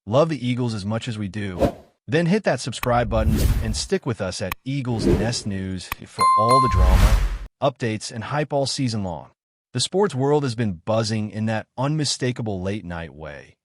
love the Eagles as much as we do, then hit that subscribe button and stick with us at Eagles Nest News for all the drama, updates, and hype all season long. The sports world has been buzzing in that unmistakable late-night way,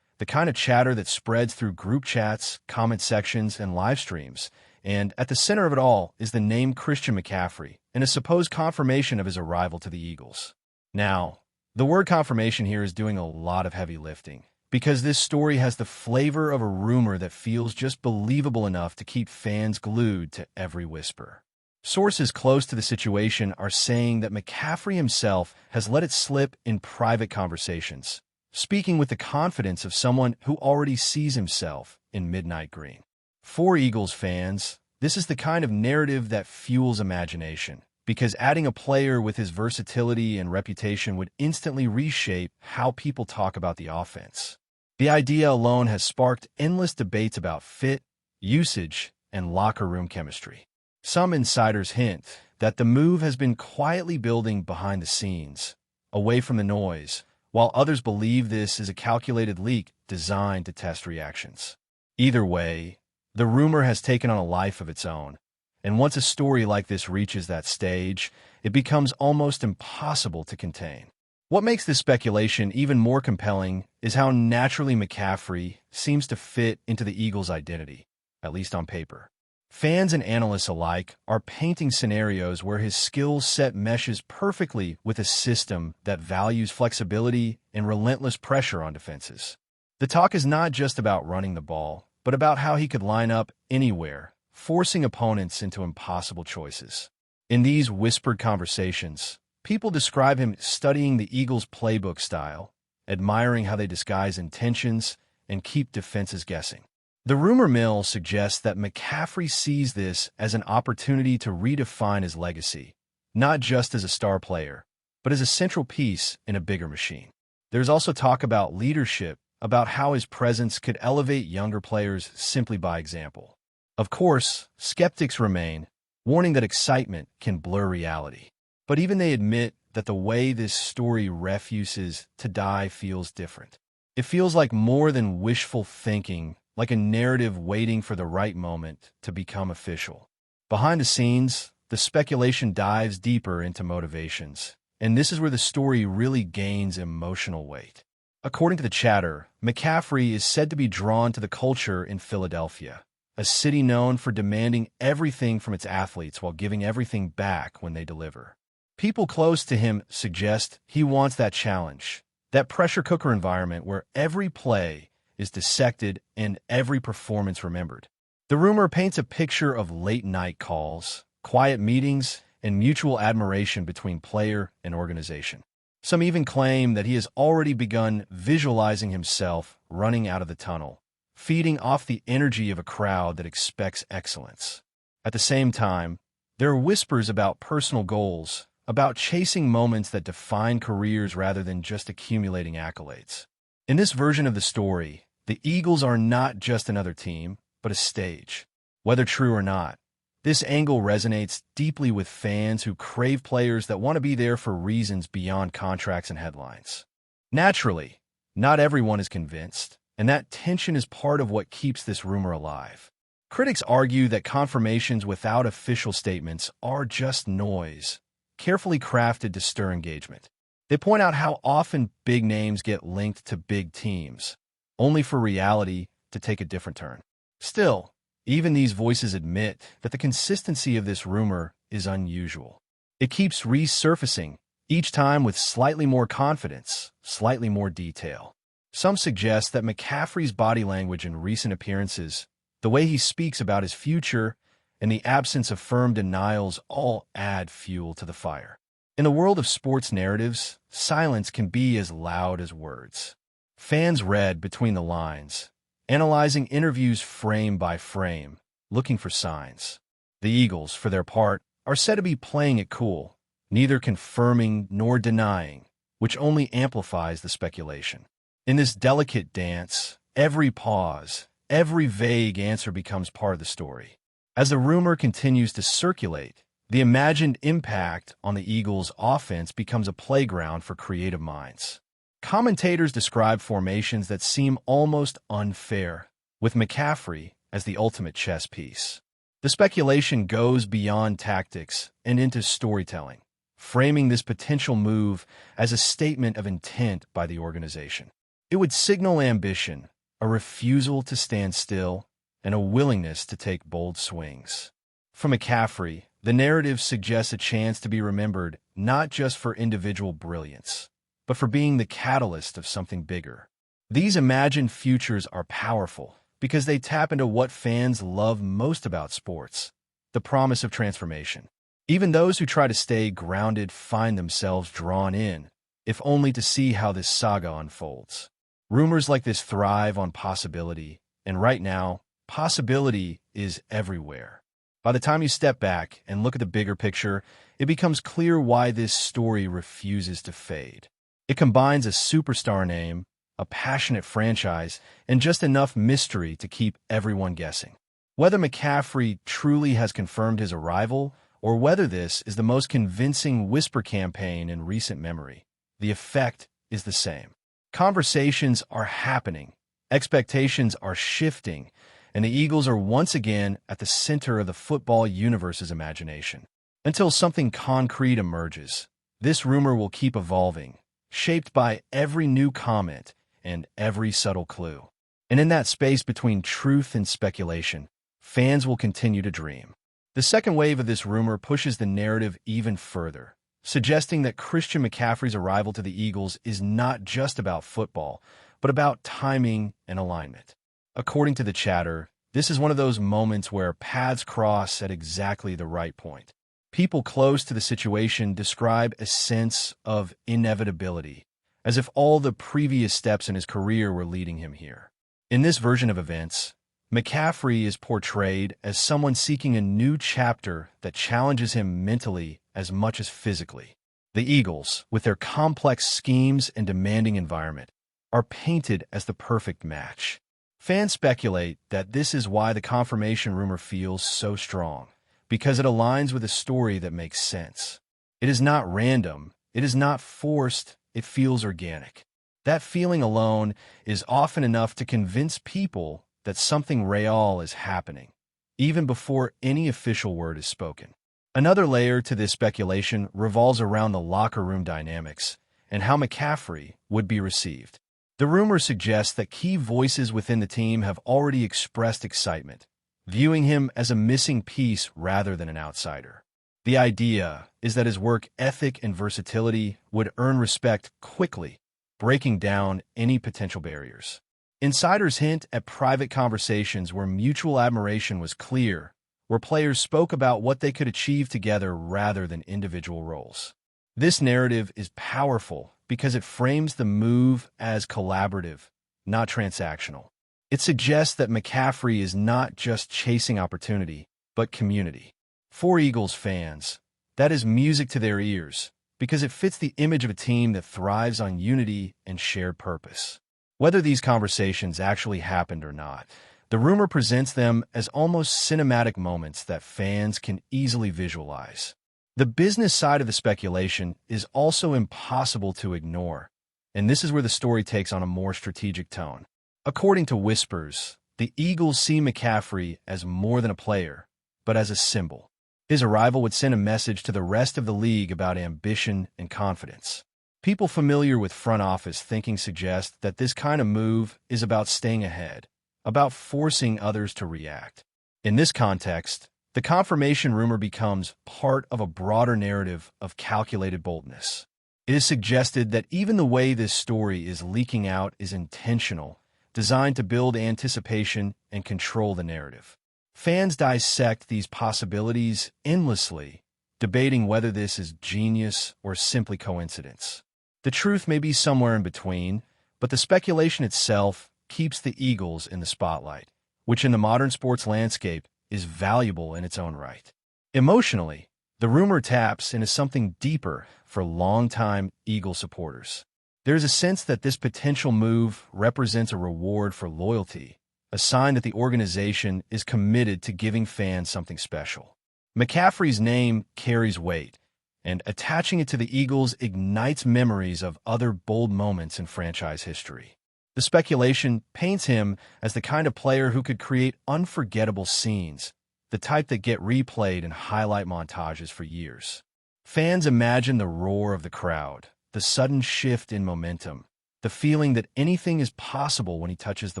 the kind of chatter that spreads through group chats, comment sections, and live streams. And at the center of it all is the name Christian McCaffrey and a supposed confirmation of his arrival to the Eagles. Now, the word confirmation here is doing a lot of heavy lifting, because this story has the flavor of a rumor that feels just believable enough to keep fans glued to every whisper. Sources close to the situation are saying that McCaffrey himself has let it slip in private conversations, speaking with the confidence of someone who already sees himself in midnight green. For Eagles fans, this is the kind of narrative that fuels imagination, because adding a player with his versatility and reputation would instantly reshape how people talk about the offense. The idea alone has sparked endless debates about fit, usage, and locker room chemistry. Some insiders hint that the move has been quietly building behind the scenes, away from the noise, while others believe this is a calculated leak designed to test reactions. Either way, the rumor has taken on a life of its own, and once a story like this reaches that stage, it becomes almost impossible to contain. What makes this speculation even more compelling is how naturally McCaffrey seems to fit into the Eagles' identity, at least on paper. Fans and analysts alike are painting scenarios where his skill set meshes perfectly with a system that values flexibility and relentless pressure on defenses. The talk is not just about running the ball, but about how he could line up anywhere, forcing opponents into impossible choices. In these whispered conversations, people describe him studying the Eagles' playbook style, admiring how they disguise intentions and keep defenses guessing. The rumor mill suggests that McCaffrey sees this as an opportunity to redefine his legacy, not just as a star player, but as a central piece in a bigger machine. There's also talk about leadership, about how his presence could elevate younger players simply by example. Of course, skeptics remain, warning that excitement can blur reality. But even they admit that the way this story refuses to die feels different. It feels like more than wishful thinking, like a narrative waiting for the right moment to become official. Behind the scenes, the speculation dives deeper into motivations, and this is where the story really gains emotional weight. According to the chatter, McCaffrey is said to be drawn to the culture in Philadelphia, a city known for demanding everything from its athletes while giving everything back when they deliver. People close to him suggest he wants that challenge, that pressure cooker environment where every play is dissected and every performance remembered. The rumor paints a picture of late-night calls, quiet meetings, and mutual admiration between player and organization. Some even claim that he has already begun visualizing himself running out of the tunnel, feeding off the energy of a crowd that expects excellence. At the same time, there are whispers about personal goals, about chasing moments that define careers rather than just accumulating accolades. In this version of the story, the Eagles are not just another team, but a stage. Whether true or not, this angle resonates deeply with fans who crave players that want to be there for reasons beyond contracts and headlines. Naturally, not everyone is convinced, and that tension is part of what keeps this rumor alive. Critics argue that confirmations without official statements are just noise, carefully crafted to stir engagement. They point out how often big names get linked to big teams, only for reality to take a different turn. Still, even these voices admit that the consistency of this rumor is unusual. It keeps resurfacing, each time with slightly more confidence, slightly more detail. Some suggest that McCaffrey's body language in recent appearances, the way he speaks about his future, and the absence of firm denials all add fuel to the fire. In the world of sports narratives, silence can be as loud as words. Fans read between the lines, analyzing interviews frame by frame, looking for signs. The Eagles, for their part, are said to be playing it cool, neither confirming nor denying, which only amplifies the speculation. In this delicate dance, every pause, every vague answer becomes part of the story. As the rumor continues to circulate, the imagined impact on the Eagles' offense becomes a playground for creative minds. Commentators describe formations that seem almost unfair, with McCaffrey as the ultimate chess piece. The speculation goes beyond tactics and into storytelling, framing this potential move as a statement of intent by the organization. It would signal ambition, a refusal to stand still, and a willingness to take bold swings. For McCaffrey, the narrative suggests a chance to be remembered not just for individual brilliance, but for being the catalyst of something bigger. These imagined futures are powerful because they tap into what fans love most about sports, the promise of transformation. Even those who try to stay grounded find themselves drawn in, if only to see how this saga unfolds. Rumors like this thrive on possibility, and right now, possibility is everywhere. By the time you step back and look at the bigger picture, it becomes clear why this story refuses to fade. It combines a superstar name, a passionate franchise, and just enough mystery to keep everyone guessing. Whether McCaffrey truly has confirmed his arrival, or whether this is the most convincing whisper campaign in recent memory, the effect is the same. Conversations are happening, expectations are shifting, and the Eagles are once again at the center of the football universe's imagination. Until something concrete emerges, this rumor will keep evolving, shaped by every new comment and every subtle clue. And in that space between truth and speculation, fans will continue to dream. The second wave of this rumor pushes the narrative even further, suggesting that Christian McCaffrey's arrival to the Eagles is not just about football, but about timing and alignment. According to the chatter, this is one of those moments where paths cross at exactly the right point. People close to the situation describe a sense of inevitability, as if all the previous steps in his career were leading him here. In this version of events, McCaffrey is portrayed as someone seeking a new chapter that challenges him mentally as much as physically. The Eagles, with their complex schemes and demanding environment, are painted as the perfect match. Fans speculate that this is why the confirmation rumor feels so strong, because it aligns with a story that makes sense. It is not random, it is not forced, it feels organic. That feeling alone is often enough to convince people that something real is happening, even before any official word is spoken. Another layer to this speculation revolves around the locker room dynamics and how McCaffrey would be received. The rumor suggests that key voices within the team have already expressed excitement, viewing him as a missing piece rather than an outsider. The idea is that his work ethic and versatility would earn respect quickly, breaking down any potential barriers. Insiders hint at private conversations where mutual admiration was clear, where players spoke about what they could achieve together rather than individual roles. This narrative is powerful because it frames the move as collaborative, not transactional. It suggests that McCaffrey is not just chasing opportunity, but community. For Eagles fans, that is music to their ears because it fits the image of a team that thrives on unity and shared purpose. Whether these conversations actually happened or not, the rumor presents them as almost cinematic moments that fans can easily visualize. The business side of the speculation is also impossible to ignore, and this is where the story takes on a more strategic tone. According to whispers, the Eagles see McCaffrey as more than a player, but as a symbol. His arrival would send a message to the rest of the league about ambition and confidence. People familiar with front office thinking suggest that this kind of move is about staying ahead, about forcing others to react. In this context, the confirmation rumor becomes part of a broader narrative of calculated boldness. It is suggested that even the way this story is leaking out is intentional, designed to build anticipation and control the narrative. Fans dissect these possibilities endlessly, debating whether this is genius or simply coincidence. The truth may be somewhere in between, but the speculation itself keeps the Eagles in the spotlight, which in the modern sports landscape is valuable in its own right. Emotionally, the rumor taps into something deeper for longtime Eagle supporters. There is a sense that this potential move represents a reward for loyalty, a sign that the organization is committed to giving fans something special. McCaffrey's name carries weight, and attaching it to the Eagles ignites memories of other bold moments in franchise history. The speculation paints him as the kind of player who could create unforgettable scenes, the type that get replayed in highlight montages for years. Fans imagine the roar of the crowd, the sudden shift in momentum, the feeling that anything is possible when he touches the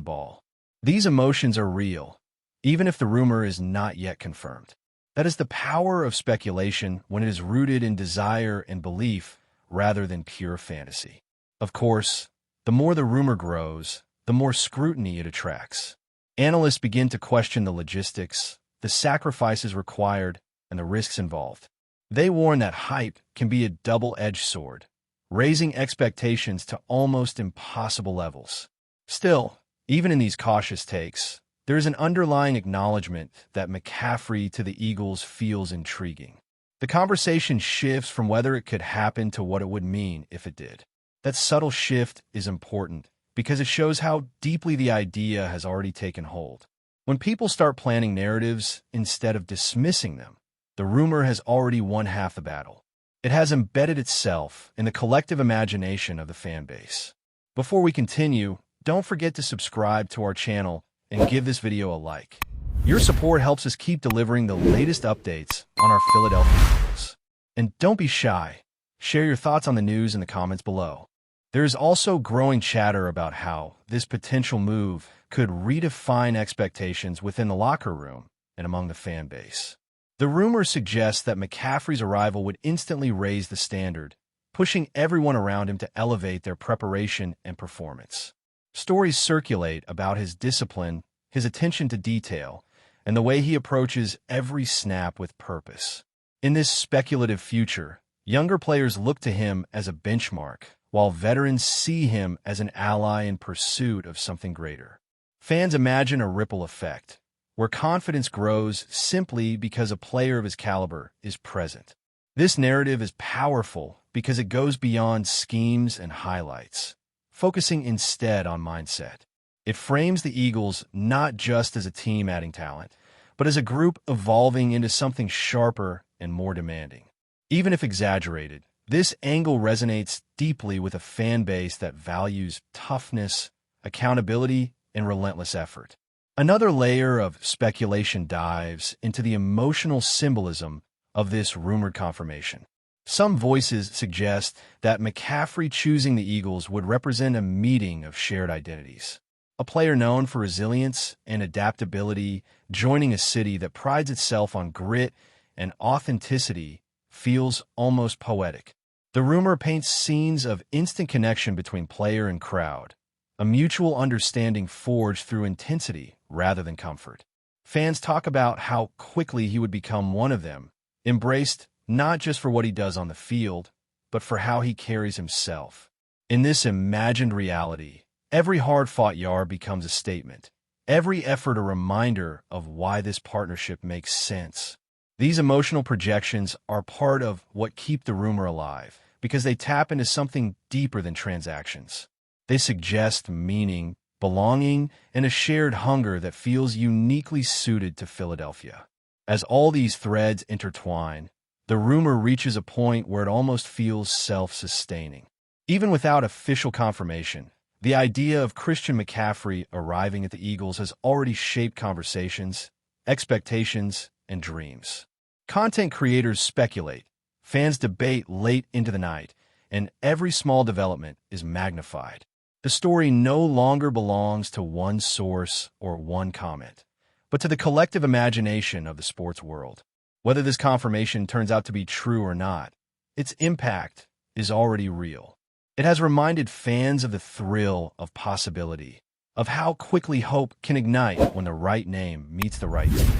ball. These emotions are real, even if the rumor is not yet confirmed. That is the power of speculation when it is rooted in desire and belief rather than pure fantasy. Of course, the more the rumor grows, the more scrutiny it attracts. Analysts begin to question the logistics, the sacrifices required, and the risks involved. They warn that hype can be a double-edged sword, raising expectations to almost impossible levels. Still, even in these cautious takes, there is an underlying acknowledgement that McCaffrey to the Eagles feels intriguing. The conversation shifts from whether it could happen to what it would mean if it did. That subtle shift is important because it shows how deeply the idea has already taken hold. When people start planning narratives instead of dismissing them, the rumor has already won half the battle. It has embedded itself in the collective imagination of the fan base. Before we continue, don't forget to subscribe to our channel and give this video a like. Your support helps us keep delivering the latest updates on our Philadelphia Eagles. And don't be shy. Share your thoughts on the news in the comments below. There is also growing chatter about how this potential move could redefine expectations within the locker room and among the fan base. The rumor suggests that McCaffrey's arrival would instantly raise the standard, pushing everyone around him to elevate their preparation and performance. Stories circulate about his discipline, his attention to detail, and the way he approaches every snap with purpose. In this speculative future, younger players look to him as a benchmark, while veterans see him as an ally in pursuit of something greater. Fans imagine a ripple effect, where confidence grows simply because a player of his caliber is present. This narrative is powerful because it goes beyond schemes and highlights, focusing instead on mindset. It frames the Eagles not just as a team adding talent, but as a group evolving into something sharper and more demanding. Even if exaggerated, this angle resonates deeply with a fan base that values toughness, accountability, and relentless effort. Another layer of speculation dives into the emotional symbolism of this rumored confirmation. Some voices suggest that McCaffrey choosing the Eagles would represent a meeting of shared identities. A player known for resilience and adaptability joining a city that prides itself on grit and authenticity feels almost poetic. The rumor paints scenes of instant connection between player and crowd, a mutual understanding forged through intensity rather than comfort. Fans talk about how quickly he would become one of them, embraced not just for what he does on the field, but for how he carries himself. In this imagined reality, every hard-fought yard becomes a statement, every effort a reminder of why this partnership makes sense. These emotional projections are part of what keep the rumor alive, because they tap into something deeper than transactions. They suggest meaning, belonging, and a shared hunger that feels uniquely suited to Philadelphia. As all these threads intertwine, the rumor reaches a point where it almost feels self-sustaining. Even without official confirmation, the idea of Christian McCaffrey arriving at the Eagles has already shaped conversations, expectations, and dreams. Content creators speculate, fans debate late into the night, and every small development is magnified. The story no longer belongs to one source or one comment, but to the collective imagination of the sports world. Whether this confirmation turns out to be true or not, its impact is already real. It has reminded fans of the thrill of possibility, of how quickly hope can ignite when the right name meets the right team.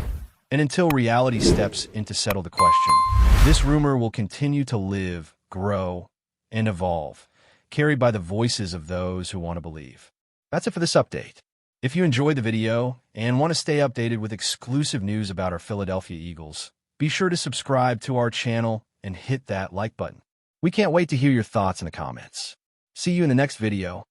And until reality steps in to settle the question, this rumor will continue to live, grow, and evolve, carried by the voices of those who want to believe. That's it for this update. If you enjoyed the video and want to stay updated with exclusive news about our Philadelphia Eagles, be sure to subscribe to our channel and hit that like button. We can't wait to hear your thoughts in the comments. See you in the next video.